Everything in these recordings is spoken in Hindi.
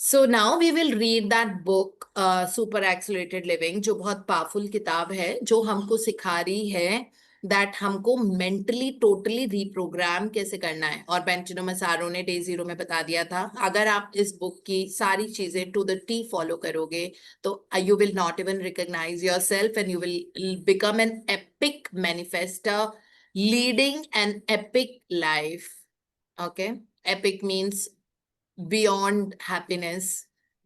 So now we will read that book, Super Accelerated Living, जो बहुत पावरफुल किताब है, जो हमको सिखा रही है दैट हमको मेंटली टोटली रीप्रोग्राम कैसे करना है। और बेंचिनो मसारो ने डे जीरो में बता दिया था, अगर आप इस बुक की सारी चीजें टू द टी फॉलो करोगे तो you will not even recognize yourself and you will become an epic manifester leading an epic life. Okay, epic means beyond happiness,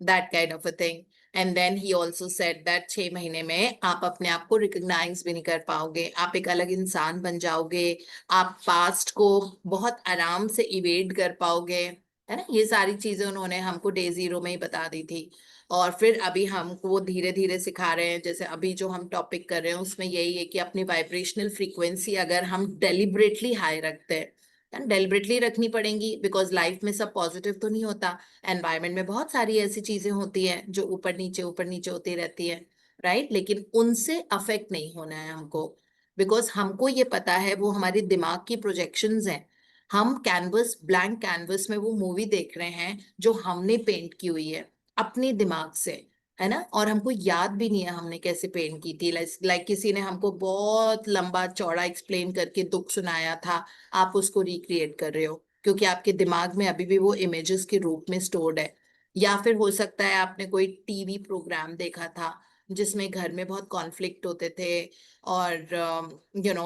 that kind of a thing. And then he also said that 6 महीने में आप अपने आप को रिकॉग्नाइज भी नहीं कर पाओगे, आप एक अलग इंसान बन जाओगे, आप पास्ट को बहुत आराम से इवेड कर पाओगे, है ना। ये सारी चीजें उन्होंने हमको डे जीरो में ही बता दी थी। और फिर अभी हमको वो धीरे धीरे सिखा रहे हैं, जैसे अभी जो हम टॉपिक कर रहे हैं उसमें यही है कि अपनी वाइब्रेशनल फ्रीक्वेंसी अगर हम डेलिबरेटली हाई रखते हैं, डेलिबरेटली रखनी पड़ेंगी, बिकॉज लाइफ में सब पॉजिटिव तो नहीं होता। एनवायरनमेंट में बहुत सारी ऐसी चीजें होती हैं जो ऊपर नीचे होती रहती है, राइट। लेकिन उनसे अफेक्ट नहीं होना है हमको, बिकॉज हमको ये पता है वो हमारे दिमाग की प्रोजेक्शंस हैं। हम कैनवस, ब्लैंक कैनवस में वो मूवी देख रहे हैं जो हमने पेंट की हुई है अपने दिमाग से, है ना। और हमको याद भी नहीं है हमने कैसे पेंट की थी। लाइक किसी ने हमको बहुत लंबा चौड़ा एक्सप्लेन करके दुख सुनाया था, आप उसको रिक्रिएट कर रहे हो क्योंकि आपके दिमाग में अभी भी वो इमेजेस के रूप में स्टोर्ड है। या फिर हो सकता है आपने कोई टीवी प्रोग्राम देखा था जिसमें घर में बहुत कॉन्फ्लिक्ट होते थे, और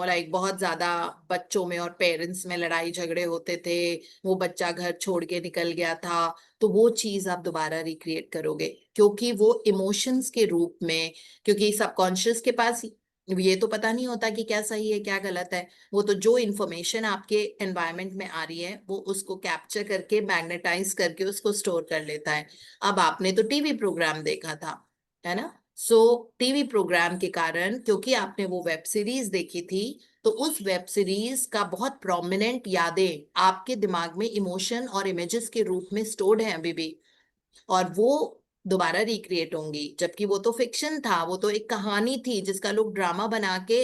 लाइक बहुत ज्यादा बच्चों में और पेरेंट्स में लड़ाई झगड़े होते थे, वो बच्चा घर छोड़ के निकल गया था। तो वो चीज आप दोबारा रिक्रिएट करोगे क्योंकि वो इमोशंस के रूप में, क्योंकि सबकॉन्शियस के पास ये तो पता नहीं होता कि क्या सही है क्या गलत है। वो तो जो इन्फॉर्मेशन आपके एनवायरनमेंट में आ रही है वो उसको कैप्चर करके मैग्नेटाइज करके उसको स्टोर कर लेता है। अब आपने तो टीवी प्रोग्राम देखा था, है ना। सो टीवी प्रोग्राम के कारण, क्योंकि आपने वो वेब सीरीज देखी थी, तो उस वेब सीरीज का बहुत प्रोमिनेंट यादें आपके दिमाग में इमोशन और इमेजेस के रूप में स्टोर्ड है अभी भी। और वो दोबारा रिक्रिएट होंगी, जबकि वो तो फिक्शन था, वो तो एक कहानी थी जिसका लोग ड्रामा बना के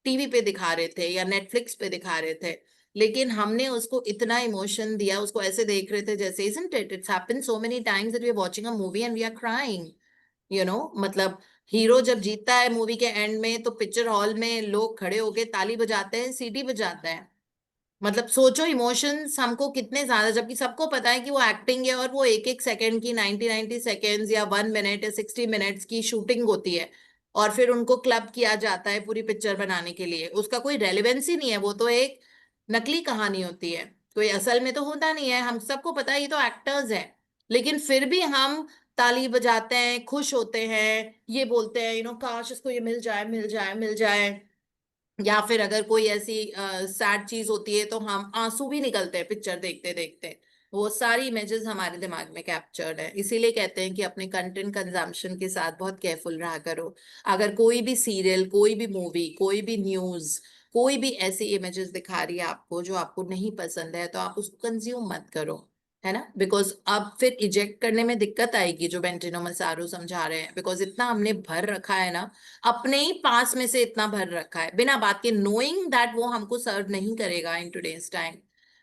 टीवी पे दिखा रहे थे या नेटफ्लिक्स पे दिखा रहे थे। लेकिन हमने उसको इतना इमोशन दिया, उसको ऐसे देख रहे थे जैसे, isn't it, it's happened so many times that we are watching a movie and we are crying, मतलब हीरो जब जीतता है मूवी के एंड में तो पिक्चर हॉल में लोग खड़े होके ताली बजाते हैं, सीटी बजाते हैं। मतलब सोचो इमोशंस हमको कितने ज्यादा, जबकि सबको पता है कि वो एक्टिंग है और वो एक एक सेकंड की 90 सेकेंड्स या 1 मिनट या 60 मिनट्स की शूटिंग होती है, और फिर उनको क्लब किया जाता है पूरी पिक्चर बनाने के लिए। उसका कोई रेलेवेंस ही नहीं है, वो तो एक नकली कहानी होती है, कोई असल में तो होता नहीं है। हम सबको पता है ये तो एक्टर्स हैं, लेकिन फिर भी हम ताली बजाते हैं, खुश होते हैं, ये बोलते हैं काश इसको ये मिल जाए मिल जाए मिल जाए। या फिर अगर कोई ऐसी सैड चीज होती है तो हम आंसू भी निकलते हैं पिक्चर देखते देखते। वो सारी इमेजेस हमारे दिमाग में कैप्चर्ड है, इसीलिए कहते हैं कि अपने कंटेंट कंजम्पशन के साथ बहुत केयरफुल रहा करो। अगर कोई भी सीरियल, कोई भी मूवी, कोई भी न्यूज, कोई भी ऐसी इमेजेस दिखा रही है आपको जो आपको नहीं पसंद है, तो आप उसको कंज्यूम मत करो, है ना। बिकॉज अब फिर इजेक्ट करने में दिक्कत आएगी, जो बेंटिनो मसारो समझा रहे हैं, बिकॉज इतना हमने भर रखा है ना, अपने ही पास में से इतना भर रखा है बिना बात के, नोइंग दैट वो हमको सर्व नहीं करेगा in today's time.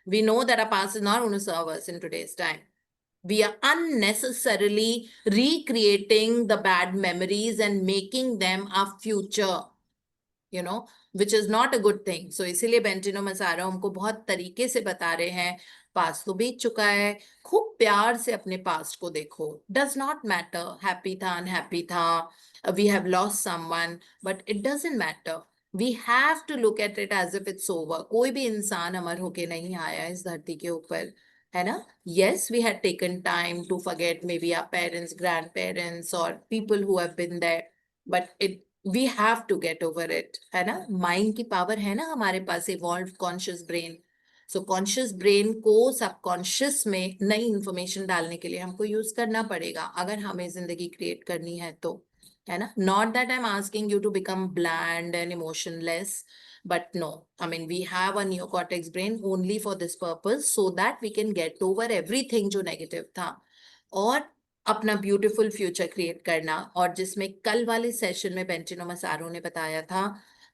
We know that our past is not going to serve us in today's time. We are unnecessarily recreating the bad memories and making them our future, which is not a good thing. So इसीलिए बेंटिनो मसारो हमको बहुत तरीके से बता रहे हैं, पास्ट तो बीत चुका है, खूब प्यार से अपने पास्ट को देखो। डज नॉट मैटर हैप्पी था अनहैप्पी था, we have lost someone, but it doesn't matter. We have to look at it as if it's over. कोई भी इंसान अमर होके नहीं आया इस धरती के ऊपर, है ना। yes, we had taken time to forget maybe our parents, grandparents, or people who have been there, but it we have to get over it, है ना। माइंड की पावर है ना हमारे पास, evolve conscious brain. So conscious brain को सबकॉन्शियस में नई इंफॉर्मेशन डालने के लिए हमको यूज करना पड़ेगा, अगर हमें जिंदगी क्रिएट करनी है तो, है ना। Not that I am asking you to become bland and emotionless, but no, I mean we have a neocortex brain only for this purpose, so that we can get over everything जो negative था, और अपना ब्यूटीफुल फ्यूचर क्रिएट करना। और जिसमें कल वाले सेशन में बेंचिनो मसारो ने बताया था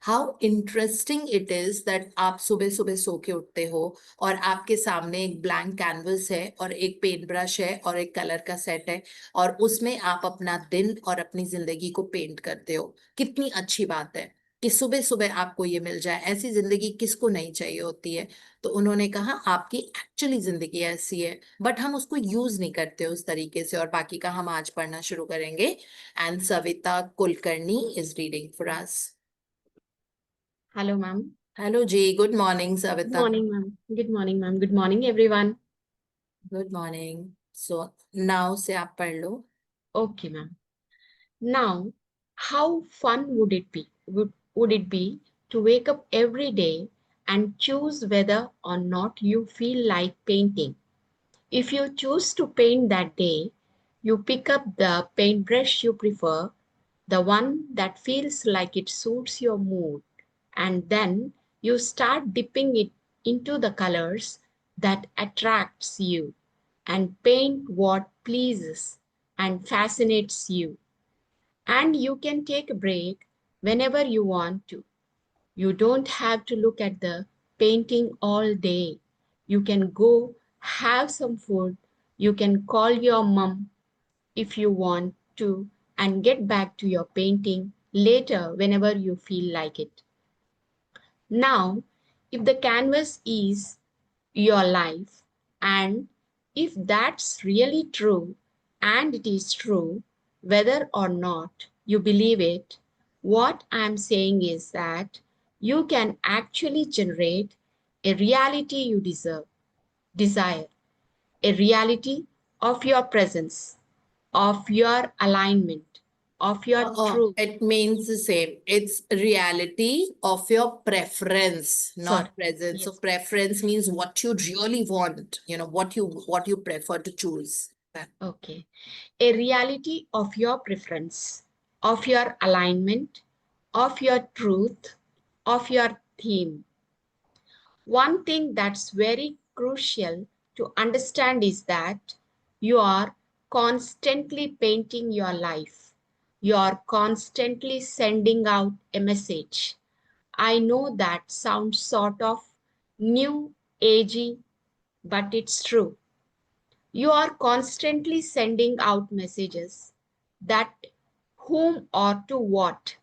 how interesting it is that आप सुबह सुबह सो के उठते हो और आपके सामने एक ब्लैंक कैनवस है और एक पेंट ब्रश है और एक कलर का सेट है और उसमें आप अपना दिन और अपनी जिंदगी को पेंट करते हो। कितनी अच्छी बात है कि सुबह सुबह आपको ये मिल जाए। ऐसी जिंदगी किसको नहीं चाहिए होती है। तो उन्होंने कहा आपकी एक्चुअली जिंदगी ऐसी है, बट हम उसको यूज नहीं करते उस तरीके से। और बाकी का हम आज पढ़ना शुरू करेंगे। And Savita Kulkarni is reading for us. Hello, ma'am. Hello ji, good morning Good Savita. morning, ma'am. Good morning, ma'am. Good morning, everyone. Good morning. So now से आप पढ़ लो। Okay, ma'am. Now, how fun would it be? Would it be to wake up every day and choose whether or not you feel like painting? If you choose to paint that day, you pick up the paintbrush you prefer, the one that feels like it suits your mood, and then you start dipping it into the colors that attracts you and paint what pleases and fascinates you. And you can take a break whenever you want to. You don't have to look at the painting all day. You can go have some food. You can call your mom if you want to and get back to your painting later whenever you feel like it. Now, if the canvas is your life, and if that's really true, and it is true, whether or not you believe it, what I'm saying is that you can actually generate a reality you desire, a reality of your presence, of your alignment, of your truth. It means the same. It's reality of your preference, Sorry. not presence. So Yes. preference means what you really want, what you prefer to choose. Okay. A reality of your preference, of your alignment, of your truth, of your theme. One thing that's very crucial to understand is that you are constantly painting your life. You are constantly sending out a message. I know that sounds sort of new agey, but it's true. You are constantly sending out messages that whom or to what?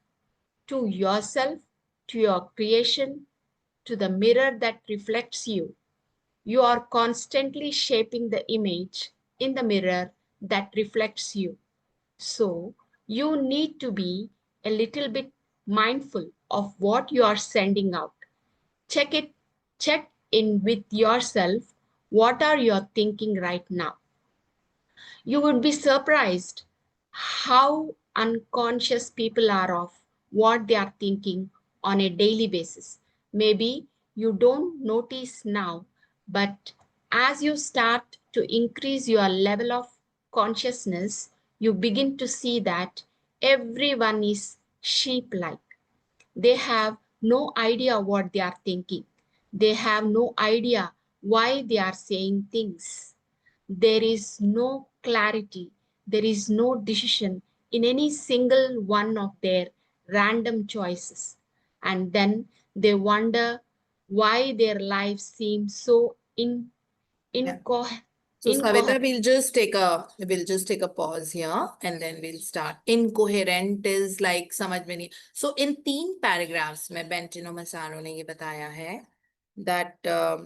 To yourself, to your creation, to the mirror that reflects you. You are constantly shaping the image in the mirror that reflects you. So you need to be a little bit mindful of what you are sending out. Check it, check in with yourself. What are you thinking right now? You would be surprised how unconscious people are of what they are thinking on a daily basis. Maybe you don't notice now, but as you start to increase your level of consciousness, you begin to see that everyone is sheep like. They have no idea what they are thinking. They have no idea why they are saying things. There is no clarity, there is no decision in any single one of their random choices. And then they wonder why their lives seem so Yeah. inco- So Savita, incoherent. we'll just take a pause here and then we'll start. Incoherent is like समझ में नहीं। So in 3 paragraphs में बेंटिनो मसारो ने ये बताया है that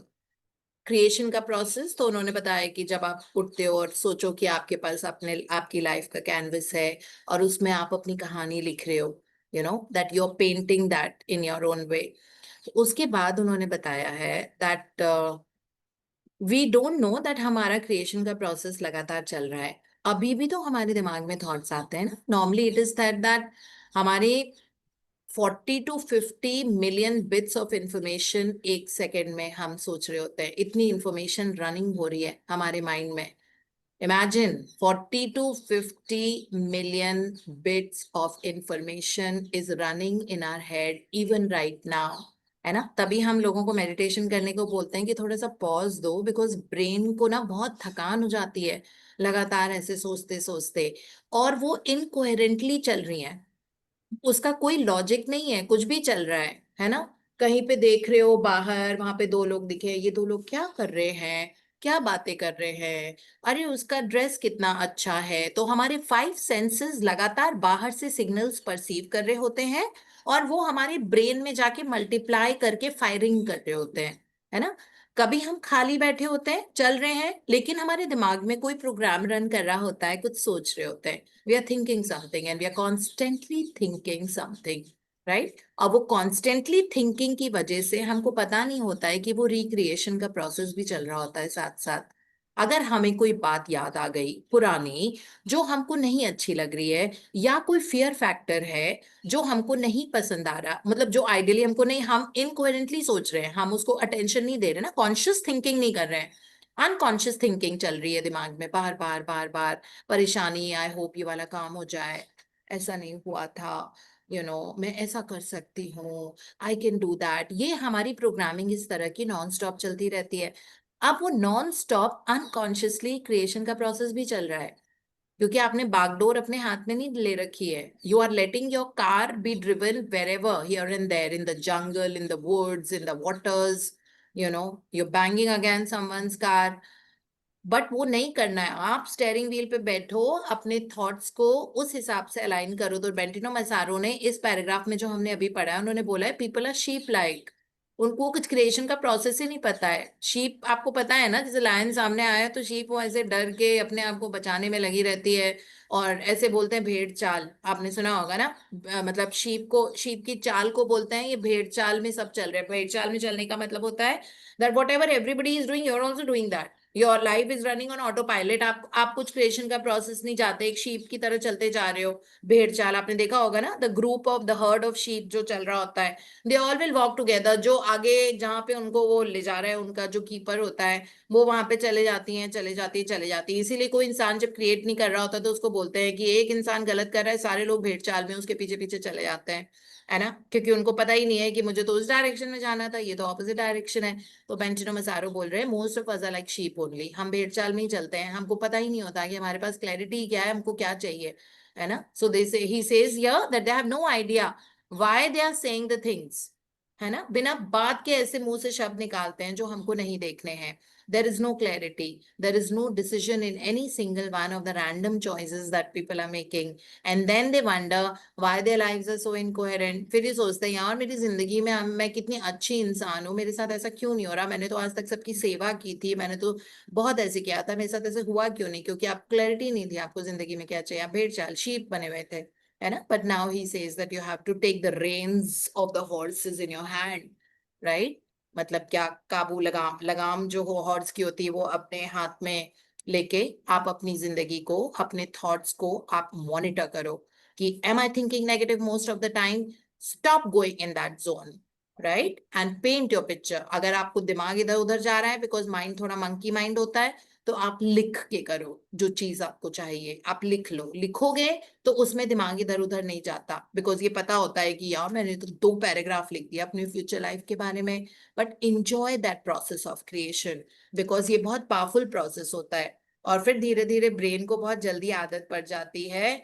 क्रिएशन का प्रोसेस। तो उन्होंने बताया कि जब आप उठते हो और सोचो कि आपके पास आपकी लाइफ का कैनवस है और उसमें आप अपनी कहानी लिख रहे हो, that you are painting that in your own way. उसके बाद उन्होंने बताया है that we don't know that हमारा क्रिएशन का प्रोसेस लगातार चल रहा है। अभी भी तो हमारे दिमाग में थॉट्स आते हैं ना। नॉर्मली इट इज दैट हमारे 40 to 50 million bits of information एक सेकेंड में हम सोच रहे होते हैं। इतनी इंफॉर्मेशन रनिंग हो रही है हमारे माइंड में। Imagine 40 to 50 million bits of information is running in our head even right now, है ना। तभी हम लोगों को मेडिटेशन करने को बोलते हैं कि थोड़ा सा पॉज दो, बिकॉज ब्रेन को ना बहुत थकान हो जाती है लगातार ऐसे सोचते सोचते। और वो इनकोहेरेंटली चल रही हैं। उसका कोई लॉजिक नहीं है, कुछ भी चल रहा है ना। कहीं पे देख रहे हो बाहर, वहां पे दो लोग दिखे, ये दो लोग क्या कर रहे हैं, क्या बातें कर रहे हैं, अरे उसका ड्रेस कितना अच्छा है, तो हमारे 5 सेंसेस लगातार बाहर से सिग्नल्स परसीव कर रहे होते हैं, और वो हमारे ब्रेन में जाके मल्टीप्लाई करके फायरिंग कर रहे होते हैं, है ना। कभी हम खाली बैठे होते हैं, चल रहे हैं, लेकिन हमारे दिमाग में कोई प्रोग्राम रन कर रहा होता है, कुछ सोच रहे होते हैं। We are thinking something and we are constantly thinking something, right? अब वो constantly thinking की वजह से हमको पता नहीं होता है कि वो रिक्रिएशन का प्रोसेस भी चल रहा होता है साथ साथ। अगर हमें कोई बात याद आ गई पुरानी, जो हमको नहीं अच्छी लग रही है, या कोई फियर फैक्टर है जो हमको नहीं पसंद आ रहा, मतलब जो आइडियली हमको नहीं, हम इनकोहेरेंटली सोच रहे हैं, हम उसको अटेंशन नहीं दे रहे ना, कॉन्शियस थिंकिंग नहीं कर रहे हैं, अनकॉन्शियस थिंकिंग चल रही है दिमाग में, बार बार बार बार परेशानी, आई होप ये वाला काम हो जाए, ऐसा नहीं हुआ था, मैं ऐसा कर सकती हूँ, आई कैन डू दैट। ये हमारी प्रोग्रामिंग इस तरह की नॉन स्टॉप चलती रहती है। अब वो नॉन स्टॉप अनकॉन्शियसली क्रिएशन का प्रोसेस भी चल रहा है, क्योंकि आपने बागडोर अपने हाथ में नहीं ले रखी है। You are letting your car be driven wherever, here and there, in the jungle, in the woods, in the waters, you're banging against someone's car, but वो नहीं करना है। आप स्टेयरिंग व्हील पे बैठो, अपने थॉट्स को उस हिसाब से अलाइन करो। तो बेंटिनो मैसारो ने इस पैराग्राफ में जो हमने अभी पढ़ा है, उन्होंने बोला है पीपल आर शीप लाइक, उनको कुछ क्रिएशन का प्रोसेस ही नहीं पता है। शीप आपको पता है ना, जैसे लायन सामने आया तो शीप वो ऐसे डर के अपने आप को बचाने में लगी रहती है, और ऐसे बोलते हैं भेड़ चाल, आपने सुना होगा ना। मतलब शीप की चाल को बोलते हैं, ये भेड़ चाल में सब चल रहे हैं। भेड़ चाल में चलने का मतलब होता है that whatever everybody is doing, you are also doing that, your life is running on autopilot. आप कुछ क्रिएशन का प्रोसेस नहीं चाहते, एक शीप की तरह चलते जा रहे हो। भेड़ चाल आपने देखा होगा ना, the group of the heard of sheep जो चल रहा होता है, they all will walk together. जो आगे जहां पे उनको वो ले जा रहा है, उनका जो कीपर होता है, वो वहां पे चले जाती हैं, चले जाती है, चले जाती है। इसीलिए कोई इंसान जब क्रिएट नहीं कर रहा होता तो उसको बोलते हैं कि एक इंसान गलत कर रहा है, सारे लोग भेड़ चाल में उसके पीछे पीछे चले जाते हैं, है ना, क्योंकि उनको पता ही नहीं है कि मुझे तो उस डायरेक्शन में जाना था, ये तो ऑपोजिट डायरेक्शन है। तो बेंचिनो मसारो बोल रहे हैं most of us are like sheep only, हम भेड़ चाल में ही चलते हैं, हमको पता ही नहीं होता कि हमारे पास क्लैरिटी क्या है, हमको क्या चाहिए, है ना। So they say he says here that they have no idea why they are saying the things, है ना। बिना बात के ऐसे मुंह से शब्द निकालते हैं जो हमको नहीं देखने हैं। There is no clarity, there is no decision in any single one of the random choices that people are making, and then they wonder why their lives are so incoherent। फिर ये सोचते हैं यार मेरी जिंदगी में मैं कितनी अच्छी इंसान हूँ, मेरे साथ ऐसा क्यों नहीं हो रहा, मैंने तो आज तक सबकी सेवा की थी, मैंने तो बहुत ऐसे किया था, मेरे साथ ऐसे हुआ क्यों नहीं, क्योंकि आप क्लैरिटी नहीं थी आपको जिंदगी में क्या चाहिए, आप भेड़ चाल शीप बने हुए थे, है ना। But now he says that you have to take the reins of the horses in your hand, right. मतलब क्या, काबू, लगाम, लगाम जो हो हॉर्स की होती है, वो अपने हाथ में लेके आप अपनी जिंदगी को, अपने थॉट्स को आप मॉनिटर करो कि am I thinking negative most of the time, stop going in that zone, right, and paint your picture. अगर आपको दिमाग इधर उधर जा रहा है, बिकॉज माइंड थोड़ा मंकी माइंड होता है, तो आप लिख के करो जो चीज आपको चाहिए, आप लिख लो, लिखोगे तो उसमें दिमाग इधर उधर नहीं जाता, बिकॉज ये पता होता है कि यार मैंने तो 2 पैराग्राफ लिख दिया अपनी फ्यूचर लाइफ के बारे में। But enjoy that process of creation, because ये बहुत पावरफुल प्रोसेस होता है। और फिर धीरे धीरे ब्रेन को बहुत जल्दी आदत पड़ जाती है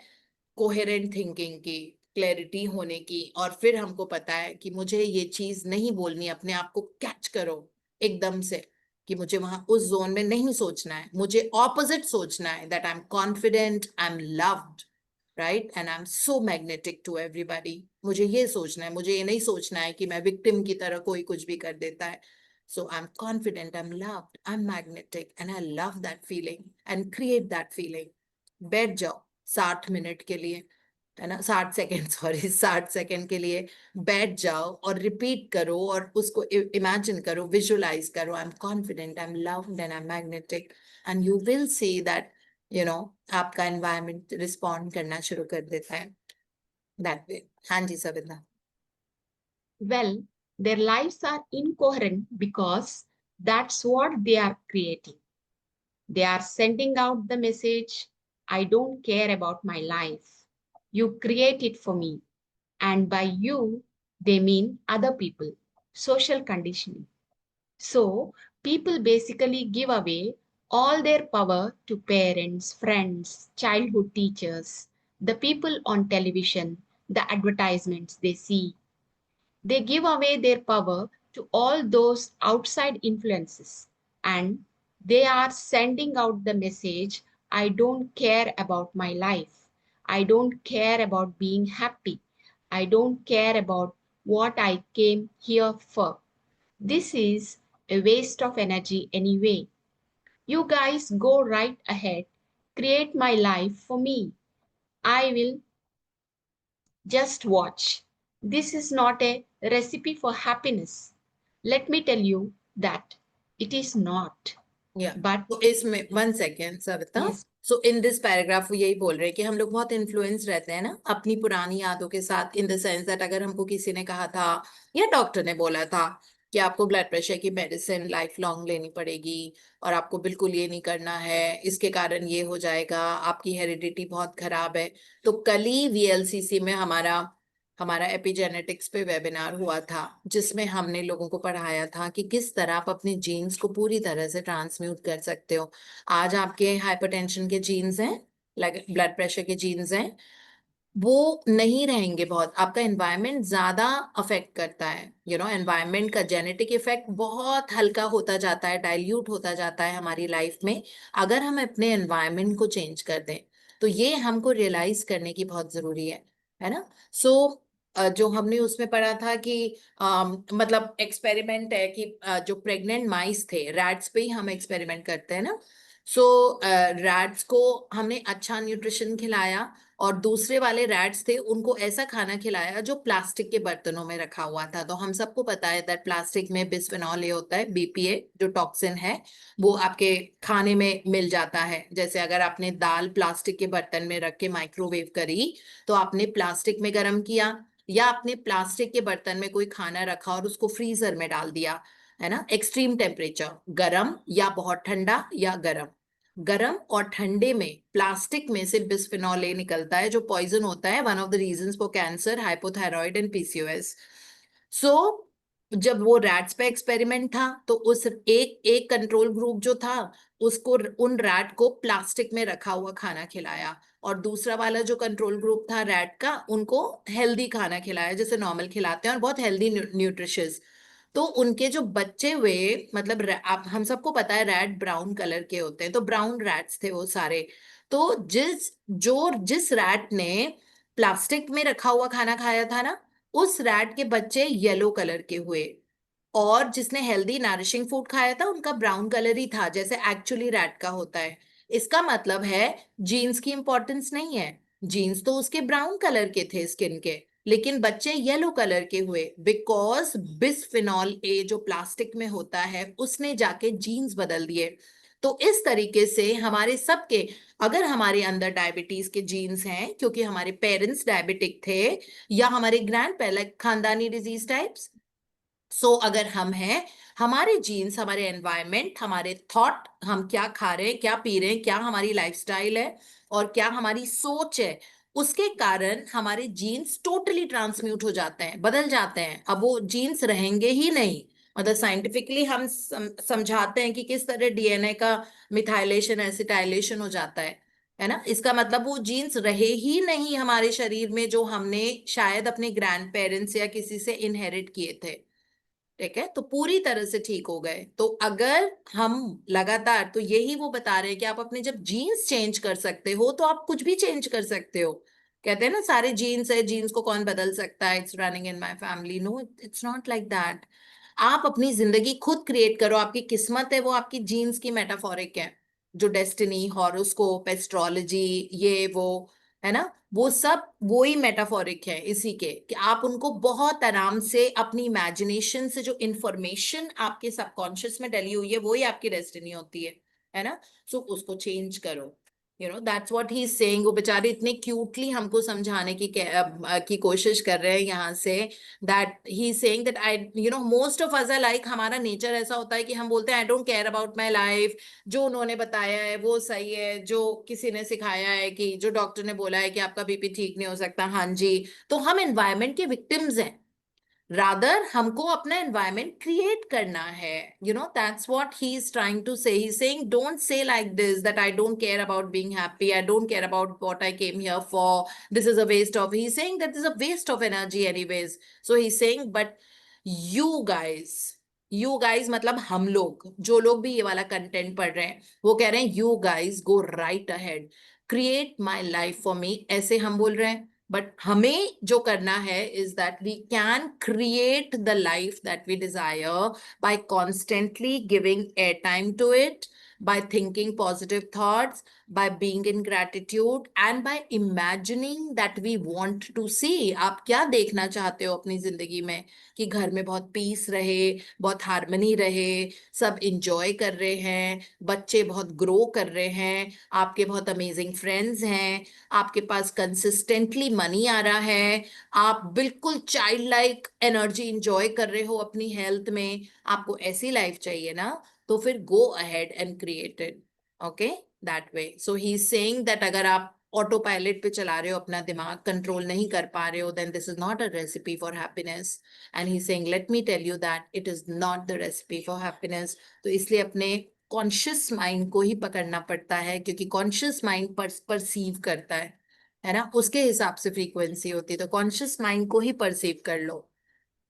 कोहेरेंट थिंकिंग की, क्लैरिटी होने की, और फिर हमको पता है कि मुझे ये चीज नहीं बोलनी, अपने आप को कैच करो एकदम से कि मुझे वहां उस जोन में नहीं सोचना है, मुझे ऑपोजिट सोचना है, that I am confident, I am loved, right, and I am so magnetic to everybody. मुझे ये सोचना है, मुझे ये नहीं सोचना है कि मैं विक्टिम की तरह कोई कुछ भी कर देता है। So I am confident, I am loved, I am magnetic, and I love that feeling and create that feeling. बैठ जाओ 60 मिनट के लिए, है ना, 60 सेकेंड, सॉरी 60 सेकेंड के लिए बैठ जाओ और रिपीट करो, और उसको इमेजिन करो, विजुलाइज करो, आई am confident, I am loved and I am magnetic, and you will see that आपका एनवायरमेंट रिस्पॉन्ड करना शुरू कर देता है दैट वे। हाँ जी Savita. Well, their lives are incoherent because that's what they are creating. They are sending out the message, I don't care about my life. You create it for me. And by you, they mean other people, social conditioning. So, people basically give away all their power to parents, friends, childhood teachers, the people on television, the advertisements they see. They give away their power to all those outside influences, and they are sending out the message, I don't care about my life. I don't care about being happy. I don't care about what I came here for. This is a waste of energy anyway. You guys go right ahead, create my life for me. I will just watch. This is not a recipe for happiness. Let me tell you that it is not. या But तो इसमें 1 second Savita, yes, so in this paragraph वो यही बोल रहे हैं कि हम लोग बहुत इन्फ्लुएंस रहते हैं ना अपनी पुरानी यादों के साथ, इन द सेंस दैट अगर हमको किसी ने कहा था या डॉक्टर ने बोला था कि आपको ब्लड प्रेशर की मेडिसिन लाइफ लॉन्ग लेनी पड़ेगी और आपको बिल्कुल ये नहीं करना है, इसके कारण ये हो जाएगा, आपकी हेरिडिटी बहुत खराब है। तो कल ही वीएलसीसी में हमारा हमारा एपिजेनेटिक्स पे वेबिनार हुआ था, जिसमें हमने लोगों को पढ़ाया था कि किस तरह आप अपने जीन्स को पूरी तरह से ट्रांसम्यूट कर सकते हो। आज आपके हाइपरटेंशन के जीन्स हैं, ब्लड प्रेशर के जीन्स हैं, वो नहीं रहेंगे। बहुत आपका एनवायरनमेंट ज्यादा अफेक्ट करता है, एनवायरनमेंट का जेनेटिक इफेक्ट बहुत हल्का होता जाता है, डाइल्यूट होता जाता है हमारी लाइफ में, अगर हम अपने एनवायरनमेंट को चेंज कर दें। तो ये हमको रियलाइज करने की बहुत जरूरी है ना। सो जो हमने उसमें पढ़ा था कि मतलब एक्सपेरिमेंट है कि जो प्रेग्नेंट माइस थे, रैट्स पे ही हम एक्सपेरिमेंट करते हैं ना। सो रैट्स को हमने अच्छा न्यूट्रिशन खिलाया और दूसरे वाले रैट्स थे उनको ऐसा खाना खिलाया जो प्लास्टिक के बर्तनों में रखा हुआ था। तो हम सबको पता है दैट प्लास्टिक में बिस्फेनॉल ए होता है, बीपीए, जो टॉक्सिन है, वो आपके खाने में मिल जाता है। जैसे अगर आपने दाल प्लास्टिक के बर्तन में रख के माइक्रोवेव करी, तो आपने प्लास्टिक में गर्म किया, या आपने प्लास्टिक के बर्तन में कोई खाना रखा और उसको फ्रीजर में डाल दिया, है ना, एक्सट्रीम टेम्परेचर, गरम या बहुत ठंडा या गरम, गरम और ठंडे में प्लास्टिक में से बिस्फेनॉल ए निकलता है जो पॉइजन होता है, one of the reasons for cancer, hypothyroid and PCOS. So जब वो रैट्स पे एक्सपेरिमेंट था, तो उस एक एक कंट्रोल ग्रुप जो था, उसको उन रैट को प्लास्टिक में रखा हुआ खाना खिलाया, और दूसरा वाला जो कंट्रोल ग्रुप था रैट का, उनको हेल्दी खाना खिलाया जैसे नॉर्मल खिलाते हैं और बहुत हेल्दी न्यूट्रिशियस। तो उनके जो बच्चे हुए, मतलब आप हम सबको पता है रैट ब्राउन कलर के होते हैं, तो ब्राउन रैट्स थे वो सारे। तो जिस रैट ने प्लास्टिक में रखा हुआ खाना खाया था ना, उस रैट के बच्चे येलो कलर के हुए, और जिसने हेल्दी नरिशिंग फूड खाया था उनका ब्राउन कलर ही था, जैसे एक्चुअली रैट का होता है। इसका मतलब है जीन्स की इंपॉर्टेंस नहीं है, जीन्स तो उसके ब्राउन कलर के थे स्किन के, लेकिन बच्चे येलो कलर के हुए बिकॉज बिस्फिनॉल ए जो प्लास्टिक में होता है उसने जाके जीन्स बदल दिए। तो इस तरीके से हमारे सबके, अगर हमारे अंदर डायबिटीज के जीन्स हैं क्योंकि हमारे पेरेंट्स डायबिटिक थे, या हमारे ग्रैंड पेरेंट्स खानदानी डिजीज टाइप्स, सो अगर हम हैं, हमारे जीन्स, हमारे एनवायरनमेंट, हमारे थॉट, हम क्या खा रहे हैं, क्या पी रहे हैं, क्या हमारी लाइफस्टाइल है और क्या हमारी सोच है, उसके कारण हमारे जीन्स टोटली ट्रांसम्यूट हो जाते हैं, बदल जाते हैं। अब वो जीन्स रहेंगे ही नहीं। मतलब साइंटिफिकली हम समझाते हैं कि किस तरह डीएनए का मिथाइलेशन एसिटाइलेशन हो जाता है ना। इसका मतलब वो जीन्स रहे ही नहीं हमारे शरीर में जो हमने शायद अपने ग्रैंड पेरेंट्स या किसी से इनहेरिट किए थे। ठीक है, तो पूरी तरह से ठीक हो गए। तो अगर हम लगातार, तो यही वो बता रहे हैं कि आप अपने जब जीन्स चेंज कर सकते हो तो आप कुछ भी चेंज कर सकते हो। कहते हैं ना सारे जीन्स है, जीन्स को कौन बदल सकता है, it's running in my family, no it's not like that. आप अपनी जिंदगी खुद क्रिएट करो, आपकी किस्मत है वो आपकी जीन्स की मेटाफोरिक है। जो डेस्टिनी, हॉरोस्कोप, एस्ट्रोलॉजी, ये वो, है ना, वो सब वही मेटाफोरिक है इसी के, कि आप उनको बहुत आराम से अपनी इमेजिनेशन से जो इंफॉर्मेशन आपके सबकॉन्शियस में डली हुई है वही आपकी डेस्टिनी होती है ना। सो उसको चेंज करो, that's what he is saying. वो बेचारे इतने क्यूटली हमको समझाने की कोशिश कर रहे हैं यहाँ से, that he is saying that I, most of us are like, हमारा नेचर ऐसा होता है कि हम बोलते हैं I don't care about my life, जो उन्होंने बताया है वो सही है, जो किसी ने सिखाया है, कि जो डॉक्टर ने बोला है कि आपका बीपी ठीक नहीं हो सकता, हाँ जी। तो हम एनवायरनमेंट के विक्टिम्स हैं। रादर हमको अपना एनवायरमेंट क्रिएट करना है. That's what he is trying to say. He is saying don't say like this that I don't care about being happy, I don't care about what I came here for, this is a waste of. He is saying that is a waste of energy anyways. So he is saying but you guys, you guys मतलब हम लोग, जो लोग भी ये वाला कंटेंट पढ़ रहे हैं, वो कह रहे हैं you guys go right ahead, create my life for me, ऐसे हम बोल रहे हैं. बट हमें जो करना है is that we can create the life that we desire by constantly giving air time to it, by thinking positive thoughts, by being in gratitude, and by imagining that we want to see. आप क्या देखना चाहते हो अपनी जिंदगी में? कि घर में बहुत पीस रहे, बहुत हार्मनी रहे, सब इंजॉय कर रहे हैं, बच्चे बहुत ग्रो कर रहे हैं, आपके बहुत अमेजिंग फ्रेंड्स हैं, आपके पास कंसिस्टेंटली मनी आ रहा है, आप बिल्कुल चाइल्ड लाइक एनर्जी इंजॉय कर रहे हो अपनी हेल्थ में, आपको ऐसी लाइफ चाहिए ना, तो फिर go ahead and create it. Okay, that way. So he is saying that अगर आप ऑटो पायलट पे चला रहे हो, अपना दिमाग कंट्रोल नहीं कर पा रहे हो, then this is not a recipe for happiness. And he saying let me tell you that it is not the recipe for happiness. तो इसलिए अपने कॉन्शियस माइंड को ही पकड़ना पड़ता है, क्योंकि कॉन्शियस माइंड परसीव करता है ना, उसके हिसाब से फ्रीक्वेंसी होती है. तो कॉन्शियस माइंड को ही परसीव कर लो.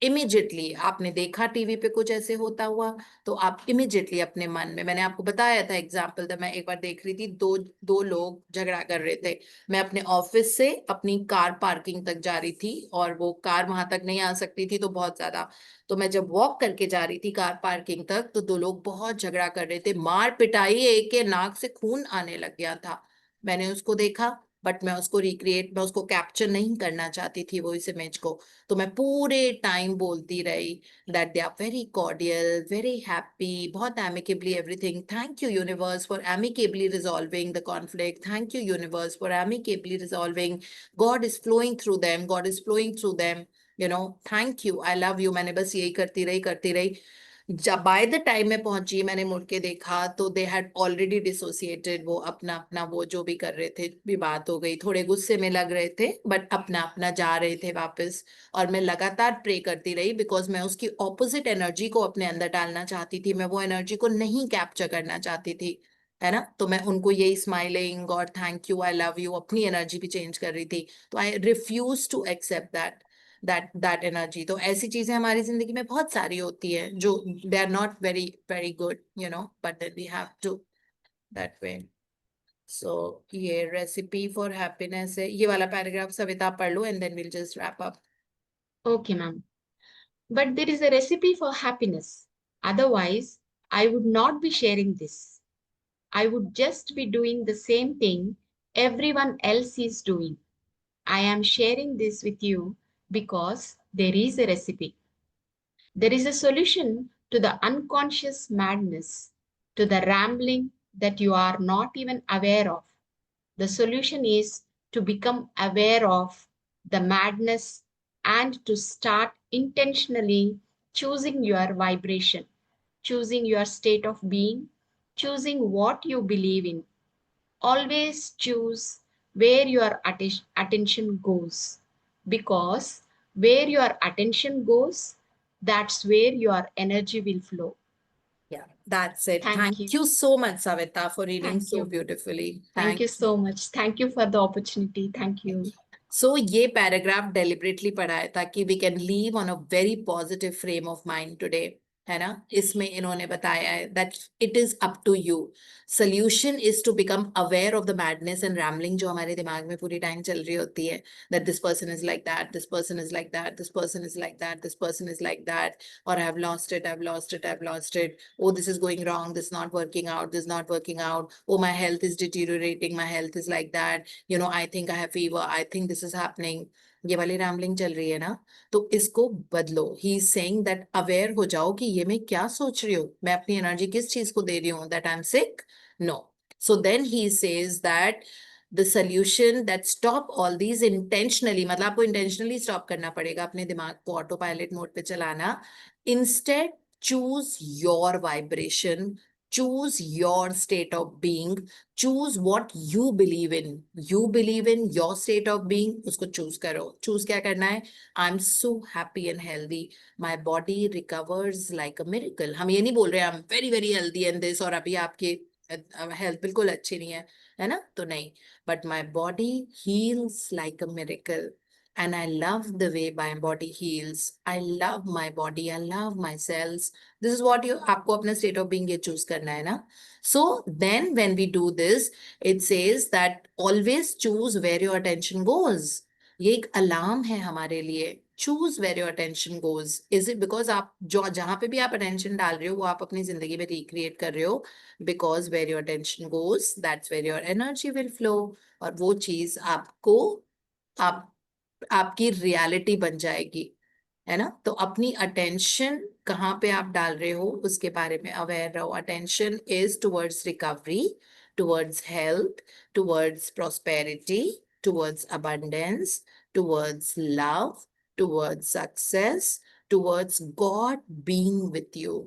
इमिजिएटली आपने देखा टीवी पे कुछ ऐसे होता हुआ, तो आप इमिजिएटली अपने मन में, मैंने आपको बताया था एग्जाम्पल, था मैं एक बार देख रही थी, दो दो लोग झगड़ा कर रहे थे. मैं अपने ऑफिस से अपनी कार पार्किंग तक जा रही थी, और वो कार वहां तक नहीं आ सकती थी, तो बहुत ज्यादा, तो मैं जब वॉक करके जा रही थी कार पार्किंग तक, तो दो लोग बहुत झगड़ा कर रहे थे, मार पिटाई, एक के नाक से खून आने लग गया था. मैंने उसको देखा, बट मैं उसको कैप्चर नहीं करना चाहती थी वो इस इमेज को. तो मैं पूरे टाइम बोलती रही that they are very cordial, very happy, बहुत amicably everything, thank you universe for amicably resolving the conflict, thank you universe for amicably resolving, God is flowing through them, God is flowing through them, thank you, I love you. मैंने बस यही करती रही. जब बाय द टाइम में पहुंची, मैंने मुड़ के देखा तो दे हैड ऑलरेडी डिसोसिएटेड. वो अपना अपना वो जो भी कर रहे थे, भी बात हो गई, थोड़े गुस्से में लग रहे थे, बट अपना अपना जा रहे थे वापस. और मैं लगातार प्रे करती रही, बिकॉज मैं उसकी ऑपोजिट एनर्जी को अपने अंदर डालना चाहती थी, मैं वो एनर्जी को नहीं कैप्चर करना चाहती थी, है ना. तो मैं उनको यही smiling, God thank you, I love you, अपनी एनर्जी भी चेंज कर रही थी. तो I refuse to accept that energy. तो ऐसी चीजें हमारी जिंदगी में बहुत सारी होती है जो they are not very very good, but then we have to that way. So ये रेसिपी फॉर हैप्पीनेस है, ये वाला पैराग्राफ सविता पढ़ लो, and then will just wrap up. Okay, ma'am. But there is a recipe for happiness. Otherwise, I would not be sharing this. I would just be doing the same thing everyone else is doing. I am sharing this with you because there is a recipe. There is a solution to the unconscious madness, to the rambling that you are not even aware of. The solution is to become aware of the madness and to start intentionally choosing your vibration, choosing your state of being, choosing what you believe in. Always choose where your attention goes, because where your attention goes, that's where your energy will flow. Yeah, that's it. Thank Thank you. you so much, Savita, for reading Thank so you. beautifully. Thank you so much. Thank you for the opportunity. Thank you. So ये पैराग्राफ डेलिबरेटली पढ़ा है ताकि we can live on a very positive frame of mind today, है ना. इसमें इन्होंने बताया है that it is up to you. Solution is to become aware of the madness and rambling जो हमारे दिमाग में पूरी टाइम चल रही होती है, that this person is like that, this person is like that, this person is like that, this person is like that, और I have lost it, I have lost it, I have lost it, oh this is going wrong, this is not working out, this is not working out, oh my health is deteriorating, my health is like that, I think I have fever, I think this is happening. ये वाली रैमलिंग चल रही है ना, तो इसको बदलो. ही इज सेइंग दैट अवेयर हो जाओ कि ये मैं क्या सोच रही हूँ, मैं अपनी एनर्जी किस चीज को दे रही हूँ, that I am sick, no. So then he says that the solution that stop all these intentionally, मतलब आपको इंटेंशनली स्टॉप करना पड़ेगा अपने दिमाग को ऑटो पायलट मोड पे चलाना. Instead choose your vibration, choose your state of being, choose what you believe in. You believe in your state of being, उसको choose करो. choose क्या करना है? I'm so happy and healthy, my body recovers like a miracle. हम ये नहीं बोल रहे I'm very very healthy and this, और अभी आपकी हेल्थ बिल्कुल अच्छी नहीं है ना, तो नहीं. But my body heals like a miracle. And I love the way my body heals. I love my body. I love my cells. This is what you, आपको अपना state of being ये choose करना है ना. So then when we do this, it says that always choose where your attention goes. ये एक अलार्म है हमारे लिए. Choose where your attention goes. Is it because आप जो जहाँ पे भी आप attention डाल रहे हो वो आप अपनी जिंदगी में recreate कर रहे हो? Because where your attention goes, that's where your energy will flow. और वो चीज आपको आप आपकी रियलिटी बन जाएगी, है ना. तो अपनी अटेंशन कहाँ पे आप डाल रहे हो उसके बारे में अवेयर रहो. Attention is towards recovery, towards health, towards prosperity, towards abundance, towards love, towards success, towards God being with you,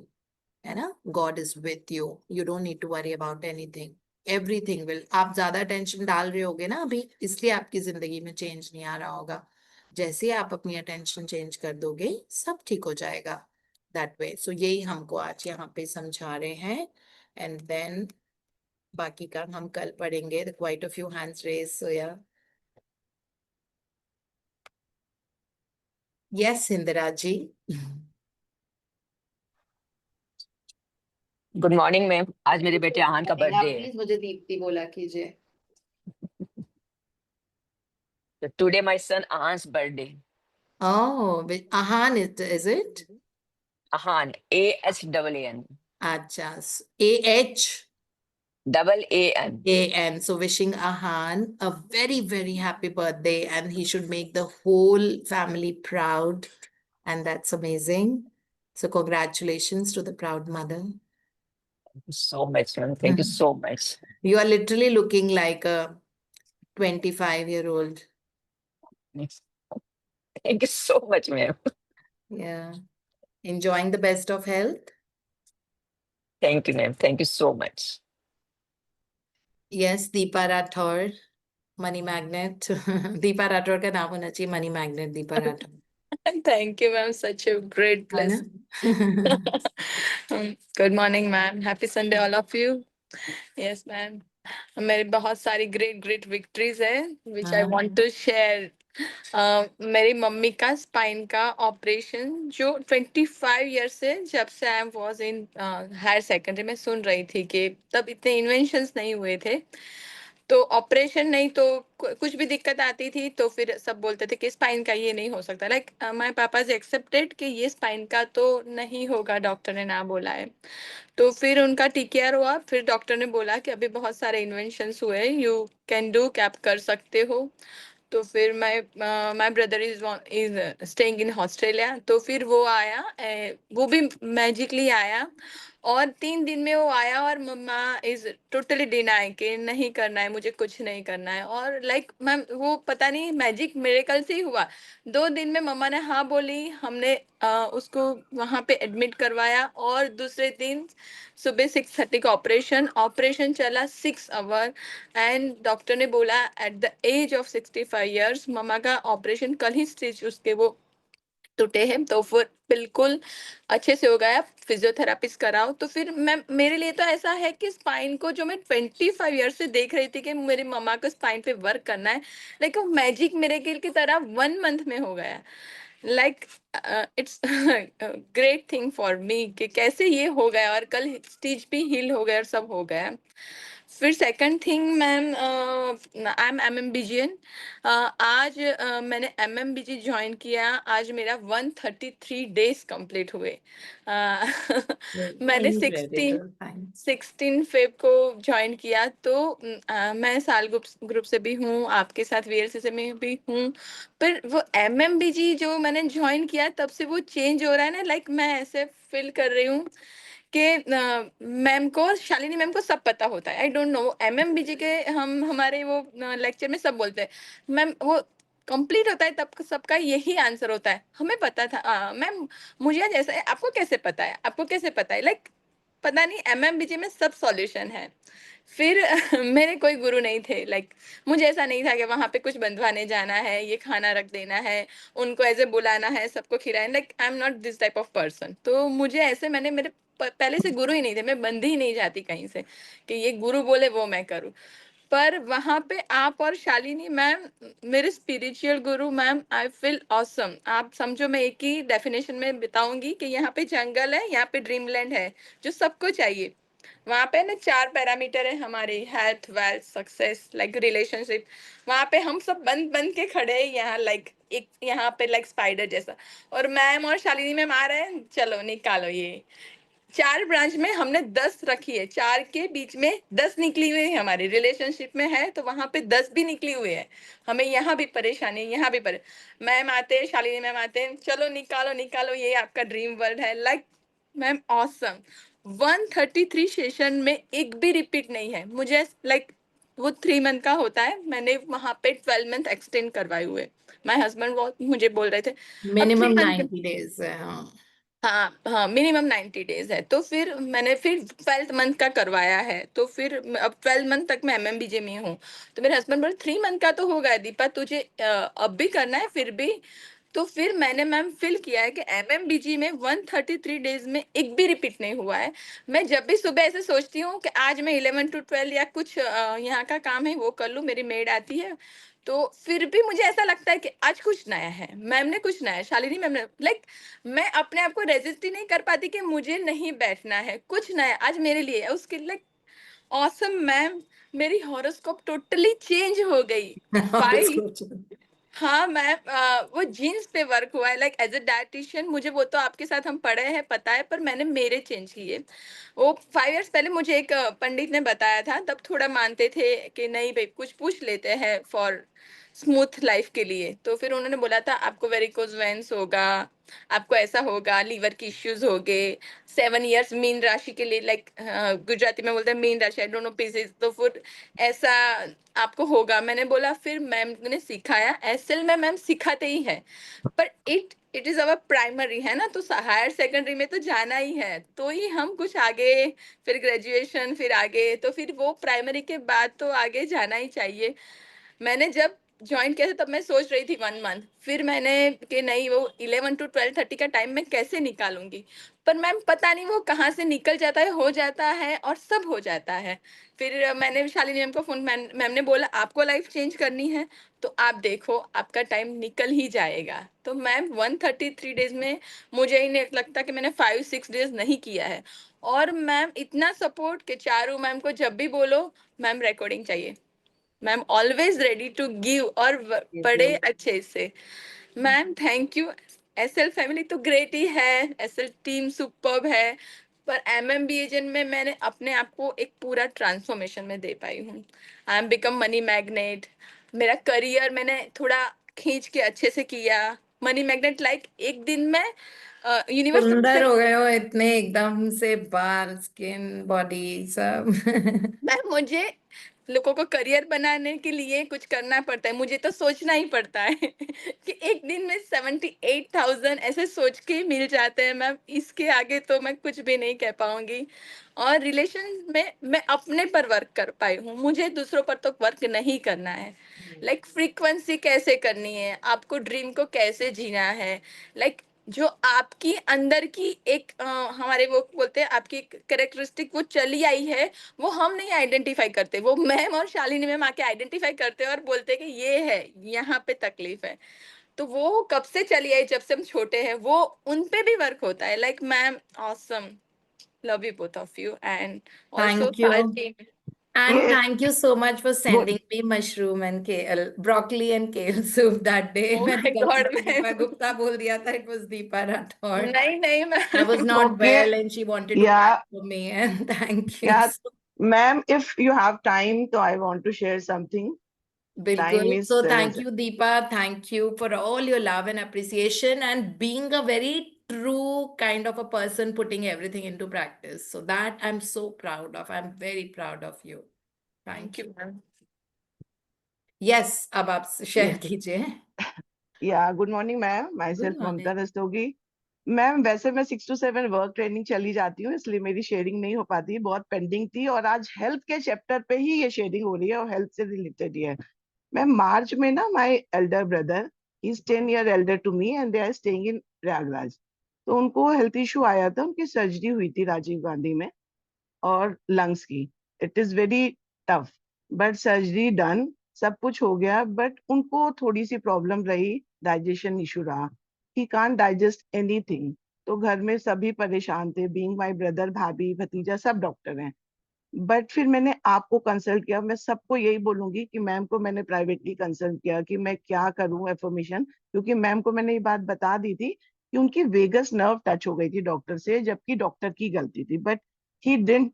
है ना. God is with you, you don't need to worry about anything. Everything will, आप ज्यादा टेंशन डाल रहे होगे ना अभी, इसलिए आपकी जिंदगी में चेंज नहीं आ रहा होगा. जैसे ही आप अपनी अटेंशन चेंज कर दोगे सब ठीक हो जाएगा. That way. सो यही हमको आज यहाँ पे समझा रहे हैं. एंड देन बाकी का हम कल पढ़ेंगे. Quite a few hands raise. So yeah yes Indira ji. Good morning ma'am, आज मेरे बेटे आहान का बर्थडे है. प्लीज मुझे दीप्ति बोला कीजिए. Today my son Ahan's birthday. Oh, Ahan, is it? Ahan, AHAAN. अच्छा. AH. AAN. And so wishing Ahan a very, very happy birthday, and he should make the whole family proud. And that's amazing. So congratulations to the proud mother. Thank you so much, ma'am. Thank you so much. You are literally looking like a 25-year-old. Thank you so much, ma'am. Yeah. Enjoying the best of health. Thank you, ma'am. Thank you so much. Yes, Deepa Rathore, money magnet. Deepa Rathore का नाम होना चाहिए money magnet, Deepa Rathore. Thank you, ma'am. Such a great है ना? blessing. Good morning, ma'am. Happy Sunday, all of you. Yes, ma'am. मेरी बहुत सारी great victories है which I want to share. मेरी मम्मी का स्पाइन का ऑपरेशन जो 25 ईयर्स से, जब से I was in higher secondary में सुन रही थी कि तब इतने इन्वेंशंस नहीं हुए थे, तो ऑपरेशन नहीं तो कुछ भी दिक्कत आती थी तो फिर सब बोलते थे कि स्पाइन का ये नहीं हो सकता. लाइक माय पापा से एक्सेप्टेड कि ये स्पाइन का तो नहीं होगा, डॉक्टर ने ना बोला है. तो फिर उनका टीकेआर हुआ, फिर डॉक्टर ने बोला कि अभी बहुत सारे इन्वेंशंस हुए, यू कैन डू, क्या आप कर सकते हो. तो फिर my brother is staying in Australia, तो फिर वो आया, वो भी मैजिकली आया और 3 दिन में वो आया और मम्मा इज टोटली डिनाई कि नहीं करना है, मुझे कुछ नहीं करना है. और लाइक मैम वो पता नहीं मैजिक मिरेकल से ही हुआ. 2 दिन में मम्मा ने हाँ बोली, हमने उसको वहाँ पे एडमिट करवाया और दूसरे दिन सुबह 6:30 का ऑपरेशन चला 6 आवर. एंड डॉक्टर ने बोला at the age of 65 years मम्मा का ऑपरेशन कल ही स्टिच उसके वो टूटे हैं, तो फिर बिल्कुल अच्छे से हो गया, फिजियोथेरापिस्ट कराओ. तो फिर मैं, मेरे लिए तो ऐसा है कि स्पाइन को जो मैं 25 ईयर से देख रही थी कि मेरी मम्मा को स्पाइन पे वर्क करना है, लाइक मैजिक मिरेकल की तरह 1 मंथ में हो गया. Like it's great thing for me कि कैसे ये हो गया और कल स्टिच भी हील हो गया और सब हो गया. फिर second thing ma'am, I am MMBGN. आज मैंने MMBG ज्वाइन किया, आज मेरा 133 डेज कंप्लीट हुए. मैंने 16 फेब को ज्वाइन किया, तो मैं साल ग्रुप से भी हूँ, आपके साथ VLC से मैं भी हूँ. पर वो MMBG जो मैंने ज्वाइन किया तब से वो चेंज हो रहा है ना, लाइक मैं ऐसे फील कर रही हूँ कि मैम को, शालिनी मैम को सब पता होता है. आई डोंट नो, MMBG के हम हमारे वो लेक्चर में सब बोलते हैं मैम वो कंप्लीट होता है तब सबका यही आंसर होता है, हमें पता था मैम, मुझे आज ऐसा है, आपको कैसे पता है, आपको कैसे पता है. लाइक पता नहीं MMBG में सब सॉल्यूशन है। फिर मेरे कोई गुरु नहीं थे, लाइक मुझे ऐसा नहीं था कि वहां पे कुछ बंधवाने जाना है, ये खाना रख देना है, उनको ऐसे बुलाना है, सबको खिलाना, like I am not this type of person. तो मुझे ऐसे मैंने मेरे पहले से गुरु ही नहीं थे, मैं बंधी ही नहीं जाती कहीं से कि ये गुरु बोले वो मैं करूँ। पर वहां पे आप और शालिनी मैम मेरे spiritual Guru ma'am, I feel awesome. आप समझो, मैं एक ही डेफिनेशन में बताऊंगी कि यहाँ पे जंगल है, यहाँ पे ड्रीमलैंड है, जो सबको चाहिए। वहां पे ना 4 पैरामीटर है हमारे, health, wealth, success, like relationship. वहां पे हम सब बंद बंद के खड़े हैं यहाँ, लाइक एक यहाँ पे लाइक स्पाइडर जैसा, और मैम और शालिनी मैम आ रहे हैं, चलो निकालो ये 4 ब्रांच में हमने 10 रखी है, 4 के बीच में 10 निकली हुई है, हमारी रिलेशनशिप में है तो वहां पे 10 भी निकली हुई है। हमें यहाँ भी परेशानी, यहाँ भी मैम आते हैं, शालिनी मैम आते हैं, चलो निकालो निकालो, ये आपका ड्रीम वर्ल्ड है, लाइक मैम ऑसम। 133 सेशन में एक भी रिपीट नहीं है मुझे, लाइक वो 3 मंथ का होता है, मैंने वहां पे 12 मंथ एक्सटेंड करवाए हुए। माय हस्बैंड वो मुझे बोल रहे थे अब 3 मिनिमम मंथ। 90 डेज है। हाँ, हाँ हाँ, मिनिमम 90 डेज है। तो फिर मैंने फिर 12th मंथ का करवाया है, तो फिर अब 12 मंथ तक मैं MMBJ में हूँ। तो मेरे हस्बैंड बोले 3 मंथ का तो होगा दीपा, तुझे अब भी करना है फिर भी। तो फिर मैंने मैम फील किया है कि MMBG में 133 डेज में एक भी रिपीट नहीं हुआ है। मैं जब भी सुबह ऐसे सोचती हूँ कि आज मैं 11 to 12 या कुछ यहाँ का काम है वो कर लूँ, मेरी मेड आती है, तो फिर भी मुझे ऐसा लगता है कि आज कुछ नया है, मैम ने कुछ नया, शालिनी मैम ने, लाइक मैं अपने आप को रेजिस्ट ही नहीं कर पाती कि मुझे नहीं बैठना है, कुछ नया आज मेरे लिए है, उसके लाइक ऑसम मैम। मेरी हॉरोस्कोप टोटली चेंज हो गई। और 5, कुछ हाँ मैम, वो जीन्स पे वर्क हुआ है, लाइक एज अ डायटिशियन, मुझे वो तो आपके साथ हम पढ़े हैं पता है, पर मैंने मेरे चेंज किए। वो 5 इयर्स पहले मुझे एक पंडित ने बताया था, तब थोड़ा मानते थे कि नहीं भाई कुछ पूछ लेते हैं फॉर स्मूथ लाइफ के लिए। तो फिर उन्होंने बोला था आपको वेरिकोज वेन्स होगा, आपको ऐसा होगा, लीवर की इश्यूज हो गए, 7 इयर्स मीन राशि के लिए, लाइक गुजराती में बोलते हैं मीन राशि, आई डोंट नो पीसेस, तो फिर ऐसा आपको होगा। मैंने बोला, फिर मैम ने सिखाया, एसएल में मैम सिखाते ही है, पर इट इज अवर प्राइमरी है ना, तो हायर सेकेंडरी में तो जाना ही है, तो ही हम कुछ आगे, फिर ग्रेजुएशन, फिर आगे, तो फिर वो प्राइमरी के बाद तो आगे जाना ही चाहिए। मैंने जब ज्वाइन किया था तब मैं सोच रही थी 1 मंथ, फिर मैंने कि नहीं वो 11 to 12:30 का टाइम मैं कैसे निकालूंगी, पर मैम पता नहीं वो कहाँ से निकल जाता है, हो जाता है और सब हो जाता है। फिर मैंने शालिनी मैम को फोन, मैम ने बोला आपको लाइफ चेंज करनी है तो आप देखो आपका टाइम निकल ही जाएगा। तो मैम 133 डेज में मुझे ही नहीं लगता कि मैंने 5-6 डेज नहीं किया है। और मैम इतना सपोर्ट कि चारू मैम को जब भी बोलो मैम रिकॉर्डिंग चाहिए, ma'am always ready to give, और बड़े अच्छे से। Ma'am thank you. SL family तो ग्रेट ही है, एसएल टीम सुपर्ब है, पर MMBAGN में मैंने अपने आप को एक पूरा ट्रांसफॉर्मेशन में दे पाई हूँ। I am become money magnet. मेरा करियर मैंने थोड़ा खींच के अच्छे से किया, मनी मैग्नेट, लाइक एक दिन में यूनिवर्स सुंदर हो गए हो इतने एकदम से, बाल, स्किन, बॉडी सब। मैम मुझे लोगों को करियर बनाने के लिए कुछ करना पड़ता है, मुझे तो सोचना ही पड़ता है कि एक दिन में 78,000 ऐसे सोच के मिल जाते हैं मैम, इसके आगे तो मैं कुछ भी नहीं कह पाऊंगी। और रिलेशन में मैं अपने पर वर्क कर पाई हूँ, मुझे दूसरों पर तो वर्क नहीं करना है। लाइक फ्रीक्वेंसी कैसे करनी है, आपको ड्रीम को कैसे जीना है, लाइक जो आपकी अंदर की एक हमारे वो बोलते हैं आपकी कैरेक्टरिस्टिक वो चली आई है, वो हम नहीं आइडेंटिफाई करते, वो मैम और शालिनी मैम आके आइडेंटिफाई करते हैं और बोलते हैं कि ये है, यहाँ पे तकलीफ है। तो वो कब से चली आई, जब से हम छोटे हैं, वो उन पे भी वर्क होता है। Like ma'am awesome, love you both of you, and also thank you, सारी team. and Yes, thank you so much for good. sending me mushroom and kale, broccoli and kale soup that day. ओ मैंने माय गलती गॉड से मैम, दीपा गुप्ता बोल दिया था, it was Deepa Rathod. नहीं नहीं I was ma'am, not Okay. well and she wanted to Yeah, pack for me, and thank you yeah, so ma'am, if you have time, so I want to share something. Bilkul. Time is So thank you, Deepa. Thank you for all your love and appreciation and being a very true kind of a person putting everything into practice. So that I'm so proud of. I'm very proud of you. Thank Thank you you. Ma'am. Yes, अब आप शेयर yeah, कीजिए. yeah. Good morning, ma'am. Good Myself, Mamta morning. Rastogi. Ma'am वैसे मैं 6 to 7 वर्क ट्रेनिंग चली जाती हूँ, इसलिए मेरी शेयरिंग नहीं हो पाती, बहुत पेंडिंग थी, और आज हेल्थ के चैप्टर पे ही ये शेयरिंग हो रही है और हेल्थ से रिलेटेड ही है। मैम मार्च में ना my Elder brother is 10 year elder to me and they are staying in Prayagraj. तो उनको हेल्थ इशू आया था, उनकी सर्जरी हुई थी राजीव गांधी में और लंग्स की। It is very tough but surgery done, सब कुछ हो गया, बट उनको थोड़ी सी प्रॉब्लम रही, डाइजेशन इशू रहा, ही कांट डाइजेस्ट एनीथिंग। तो घर में सभी परेशान थे, बीइंग माय ब्रदर, भाभी, भतीजा सब डॉक्टर हैं। बट फिर मैंने आपको कंसल्ट किया। मैं सबको यही बोलूंगी कि मैम को मैंने प्राइवेटली कंसल्ट किया कि मैं क्या करूं एफर्मेशन, क्योंकि मैम को मैंने ये बात बता दी थी कि उनकी वेगस नर्व टच हो गई थी डॉक्टर से, जबकि डॉक्टर की गलती थी। बट ही डिडंट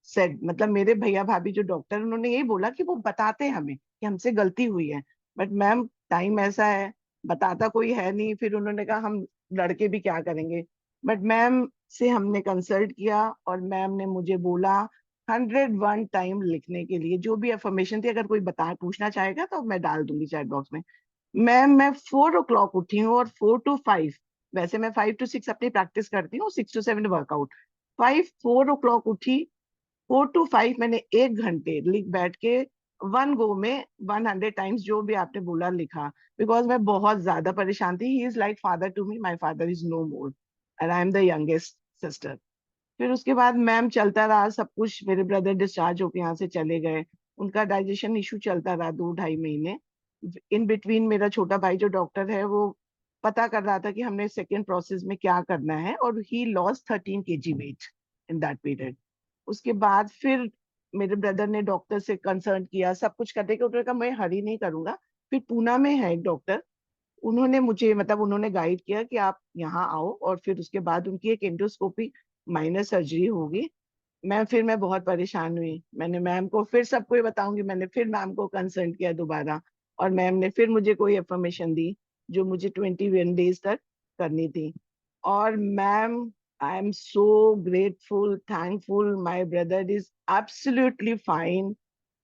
सेड, मतलब मेरे भैया भाभी जो डॉक्टर, उन्होंने यही बोला कि वो बताते हैं हमें कि हमसे गलती हुई है। बट मैम टाइम ऐसा है, बताता कोई है नहीं, फिर उन्होंने कहा हम लड़के भी क्या करेंगे। बट मैम से हमने कंसल्ट किया और मैम ने मुझे बोला 101 टाइम लिखने के लिए जो भी अफर्मेशन थी, अगर कोई बता पूछना चाहेगा तो मैं डाल दूंगी चैट बॉक्स में। मैम मैं 4 o'clock उठी हूँ और 4 to 5, वैसे मैं 5 to 6 अपनी प्रैक्टिस करती हूँ, 6 to 7 वर्कआउट, 4 o'clock उठी, 4 to 5 मैंने 1 घंटे लिख बैठ के वन गो में 100 टाइम्स जो भी आपने बोला लिखा, बिकॉज मैं बहुत ज्यादा परेशान थी। He is like father to me, my father is no more and I am the youngest sister. फिर उसके बाद मैम चलता रहा सब कुछ, मेरे ब्रदर डिस्चार्ज होके यहाँ से चले गए, उनका डाइजेशन इशू चलता रहा 2-2.5 महीने। इन बिटवीन मेरा छोटा भाई जो डॉक्टर है वो पता कर रहा था कि हमने सेकेंड प्रोसेस में क्या करना है, और he lost 13 kg weight in that period. उसके बाद फिर मेरे ब्रदर ने डॉक्टर से कंसल्ट किया, सब कुछ करने के उन्होंने कहा मैं हरी नहीं करूंगा। फिर पूना में है एक डॉक्टर, उन्होंने मुझे मतलब उन्होंने गाइड किया कि आप यहाँ आओ, और फिर उसके बाद उनकी एक एंडोस्कोपी माइनर सर्जरी होगी। मैं बहुत परेशान हुई, मैंने मैम को, फिर सबको ये बताऊंगी, मैंने फिर मैम को कंसल्ट किया दोबारा, और मैम ने फिर मुझे कोई इन्फॉर्मेशन दी जो मुझे 21 डेज तक करनी थी। और ma'am I am so grateful, thankful, my brother is absolutely fine,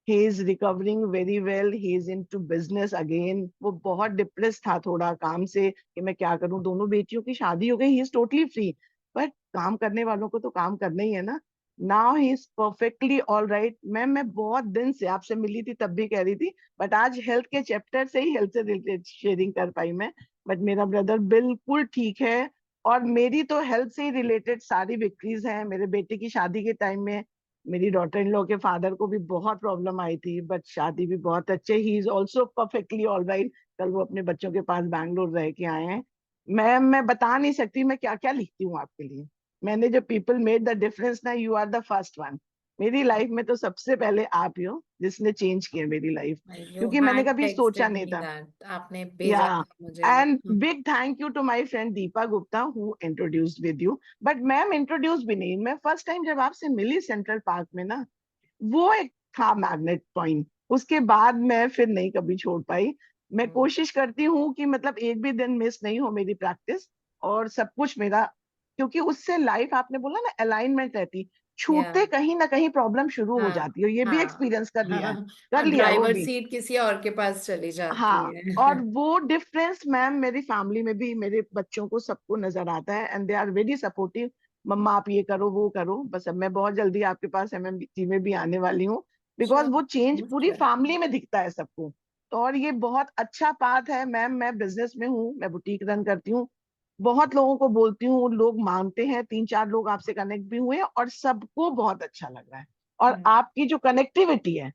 he is recovering very well, he is into business again. वो बहुत डिप्रेस था थोड़ा काम से कि मैं क्या करूं, दोनों बेटियों की शादी हो गई, he is totally free, but काम करने वालों को तो काम करना ही है ना। Now he is perfectly all right. Ma'am मैं बहुत दिन से आपसे मिली थी, तब भी कह रही थी, बट आज हेल्थ के चैप्टर से ही हेल्थ से रिलेटेड शेयरिंग कर पाई मैं। बट मेरा ब्रदर बिल्कुल ठीक है, और मेरी तो हेल्थ से ही रिलेटेड सारी विक्ट्रीज हैं। मेरे बेटे की शादी के टाइम में मेरी डॉटर इन लॉ के फादर को भी बहुत प्रॉब्लम आई थी, बट शादी भी बहुत अच्छे, he is also perfectly all right. कल वो अपने बच्चों के पास बैंगलोर रह के आए हैं। मैं बता नहीं सकती मैं क्या क्या लिखती हूँ आपके लिए। मैंने जो पीपल मेड द डिफरेंस ना, you are the first one. मेरी लाइफ में तो सबसे पहले आप ही हो जिसने चेंज किया मेरी लाइफ, You क्योंकि मैंने had कभी सोचा texted नहीं me था। that. आपने भेजा Yeah, था मुझे। and big thank you to my friend Deepa Gupta who introduced with you. But ma'am introduce भी नहीं, मैं फर्स्ट टाइम जब आपसे मिली सेंट्रल पार्क में ना, वो एक था मैग्नेट पॉइंट। उसके बाद मैं फिर नहीं कभी छोड़ पाई। मैं कोशिश करती हूँ कि मतलब एक भी दिन मिस नहीं हो मेरी प्रैक्टिस, और सब कुछ मेरा, क्योंकि उससे लाइफ, आपने बोला ना अलाइनमेंट रहती, छूटते Yeah. कहीं ना कहीं प्रॉब्लम शुरू हो हाँ जाती है, ये भी हाँ एक्सपीरियंस कर लिया है, हाँ कर हाँ, लिया है वो ड्राइवर भी। सीट किसी और के पास चली जाती हाँ, है। और वो डिफरेंस मैम मेरी फैमिली में भी, मेरे बच्चों को सबको नजर आता है, and they are very supportive. मम्मा आप ये करो वो करो, बस अब मैं बहुत जल्दी आपके पास एमएमटी में भी आने वाली हूँ, बिकॉज Sure, वो चेंज most पूरी welcome. फैमिली में दिखता है सबको। तो और ये बहुत अच्छा बात है मैम, मैं बिजनेस में हूँ, मैं बुटीक रन करती हूँ, बहुत लोगों को बोलती हूँ, लोग मानते हैं, 3-4 लोग आपसे कनेक्ट भी हुए और सबको बहुत अच्छा लग रहा है, और आपकी जो कनेक्टिविटी है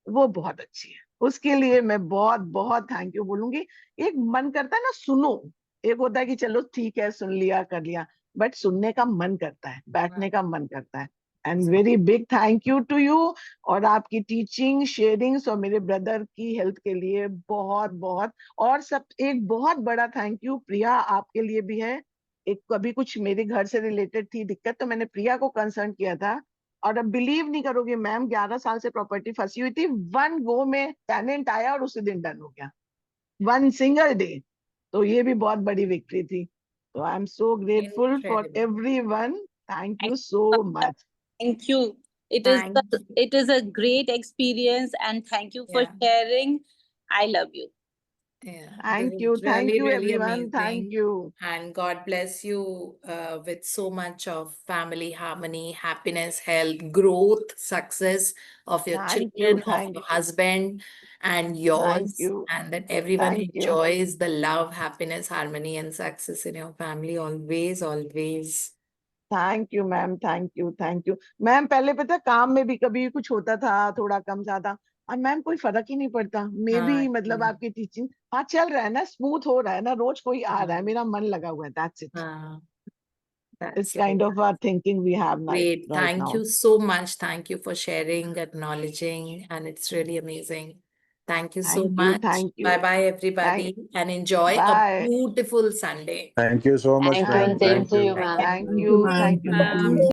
वो बहुत अच्छी है, उसके लिए मैं बहुत बहुत थैंक यू बोलूंगी। एक मन करता है ना सुनो, एक होता है कि चलो ठीक है सुन लिया कर लिया, बट सुनने का मन करता है, बैठने का मन करता है। And very big thank you to you, और आपकी टीचिंग शेयरिंग्स और मेरे ब्रदर की हेल्थ के लिए बहुत बहुत। और सब एक बहुत बड़ा थैंक यू प्रिया आपके लिए भी है। एक कभी कुछ मेरे घर से रिलेटेड थी दिक्कत, तो मैंने प्रिया को कंसर्न किया था, और अब बिलीव नहीं करोगे मैम, 11 साल से प्रॉपर्टी फंसी हुई थी, वन गो में टेनेंट आया और उसी दिन डन हो गया, वन सिंगल डे। तो ये भी बहुत बड़ी विक्ट्री थी। तो आई am so grateful for Incredible. Everyone, thank you so much. Thank you. Thank you. It is a great experience and thank you for Yeah. sharing. I love you. Yeah, this Thank is you. Thank really, you, really everyone. Thank amazing. you. And God bless you with so much of family harmony, happiness, health, growth, success of your Thank you. children, of Thank your you. husband, and Thank yours, you. and that everyone Thank you. enjoys the love, happiness, harmony, and success in your family always, always. Thank you ma'am, thank you, thank you ma'am. पहले पता है, काम में भी कभी कुछ होता था, थोड़ा कम ज्यादा, और मैम कोई फर्क ही नहीं पड़ता। मे भी मतलब हाँ, आपकी टीचिंग, हाँ, चल रहा है ना, स्मूथ हो रहा है ना, रोज कोई आ रहा है, हाँ, मेरा मन लगा हुआ है, दैट्स इट। हाँ, it's that's kind right. Of thinking we have Great. Right Thank now. you so much. Thank you for sharing, acknowledging, and it's really amazing. Thank you so thank you, much. Thank you, Bye bye, thank, everybody, and enjoy a bye. beautiful Sunday. Thank you so much, Thank you ma'am. and same thank Thank to you. you, ma'am. Thank Thank you, you, ma'am. Thank you, Thank ma'am. you.